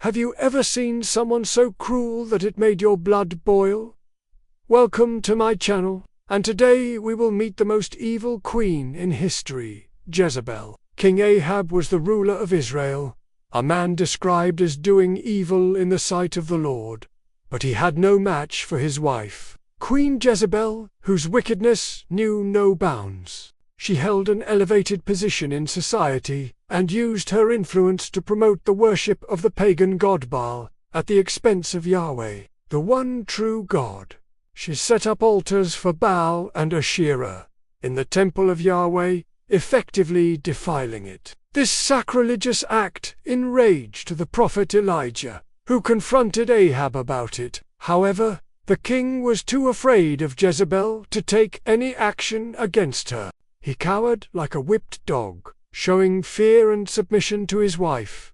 Have you ever seen someone so cruel that it made your blood boil? Welcome to my channel, and today we will meet the most evil queen in history, Jezebel. King Ahab was the ruler of Israel, a man described as doing evil in the sight of the Lord. But he had no match for his wife, Queen Jezebel, whose wickedness knew no bounds. She held an elevated position in society and used her influence to promote the worship of the pagan god Baal at the expense of Yahweh, the one true God. She set up altars for Baal and Asherah in the temple of Yahweh, effectively defiling it. This sacrilegious act enraged the prophet Elijah, who confronted Ahab about it. However, the king was too afraid of Jezebel to take any action against her. He cowered like a whipped dog, showing fear and submission to his wife.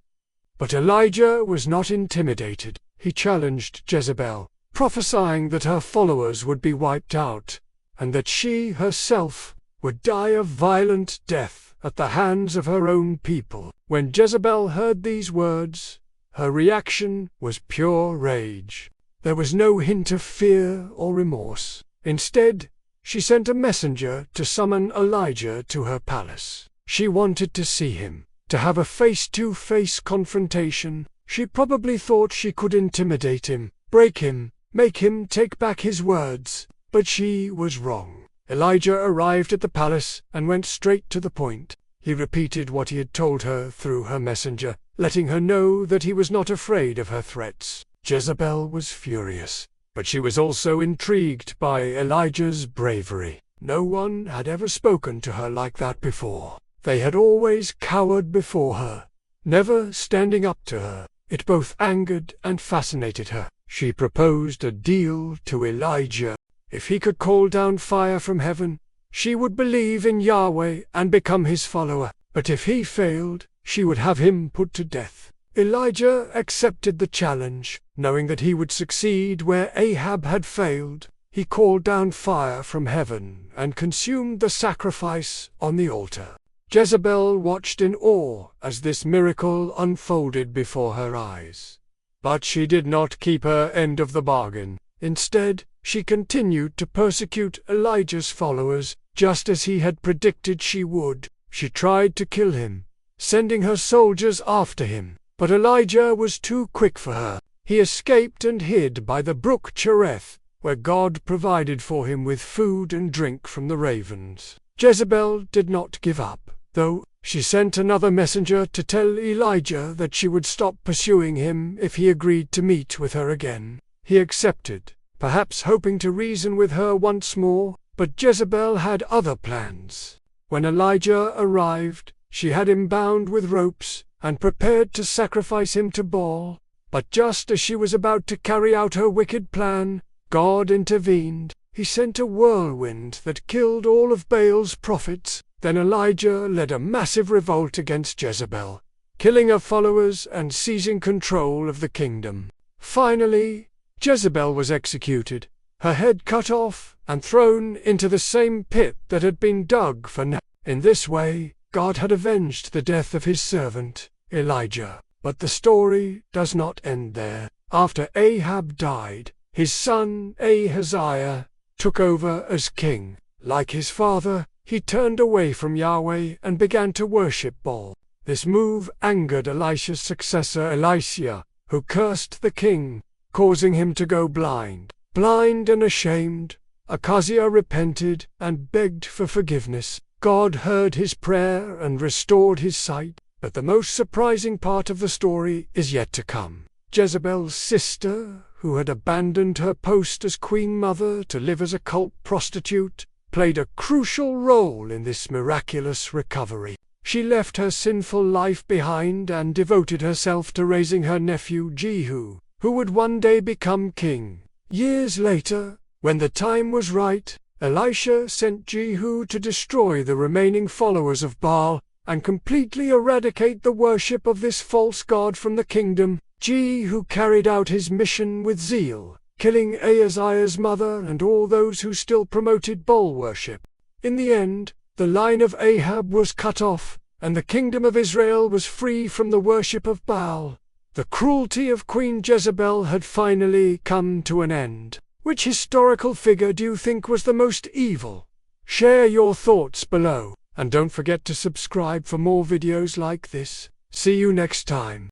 But Elijah was not intimidated. He challenged Jezebel, prophesying that her followers would be wiped out, and that she herself would die a violent death at the hands of her own people. When Jezebel heard these words, her reaction was pure rage. There was no hint of fear or remorse. Instead, she sent a messenger to summon Elijah to her palace. She wanted to see him, to have a face-to-face confrontation. She probably thought she could intimidate him, break him, make him take back his words, but she was wrong. Elijah arrived at the palace and went straight to the point. He repeated what he had told her through her messenger, letting her know that he was not afraid of her threats. Jezebel was furious, but she was also intrigued by Elijah's bravery. No one had ever spoken to her like that before. They had always cowered before her, never standing up to her. It both angered and fascinated her. She proposed a deal to Elijah. If he could call down fire from heaven, she would believe in Yahweh and become his follower. But if he failed, she would have him put to death. Elijah accepted the challenge, knowing that he would succeed where Ahab had failed. He called down fire from heaven and consumed the sacrifice on the altar. Jezebel watched in awe as this miracle unfolded before her eyes. But she did not keep her end of the bargain. Instead, she continued to persecute Elijah's followers, just as he had predicted she would. She tried to kill him, sending her soldiers after him. But Elijah was too quick for her. He escaped and hid by the brook Cherith, where God provided for him with food and drink from the ravens. Jezebel did not give up, though. She sent another messenger to tell Elijah that she would stop pursuing him if he agreed to meet with her again. He accepted, perhaps hoping to reason with her once more, but Jezebel had other plans. When Elijah arrived, she had him bound with ropes and prepared to sacrifice him to Baal. But just as she was about to carry out her wicked plan, God intervened. He sent a whirlwind that killed all of Baal's prophets. Then Elijah led a massive revolt against Jezebel, killing her followers and seizing control of the kingdom. Finally, Jezebel was executed, her head cut off and thrown into the same pit that had been dug for Ahab. In this way, God had avenged the death of his servant, Elijah. But the story does not end there. After Ahab died, his son Ahaziah took over as king. Like his father, he turned away from Yahweh and began to worship Baal. This move angered Elisha's successor Elisha, who cursed the king, causing him to go blind. Blind and ashamed, Ahaziah repented and begged for forgiveness. God heard his prayer and restored his sight. But the most surprising part of the story is yet to come. Jezebel's sister, who had abandoned her post as queen mother to live as a cult prostitute, played a crucial role in this miraculous recovery. She left her sinful life behind and devoted herself to raising her nephew Jehu, who would one day become king. Years later, when the time was right, Elisha sent Jehu to destroy the remaining followers of Baal and completely eradicate the worship of this false god from the kingdom. Jehu carried out his mission with zeal, killing Ahaziah's mother and all those who still promoted Baal worship. In the end, the line of Ahab was cut off, and the kingdom of Israel was free from the worship of Baal. The cruelty of Queen Jezebel had finally come to an end. Which historical figure do you think was the most evil? Share your thoughts below, and don't forget to subscribe for more videos like this. See you next time.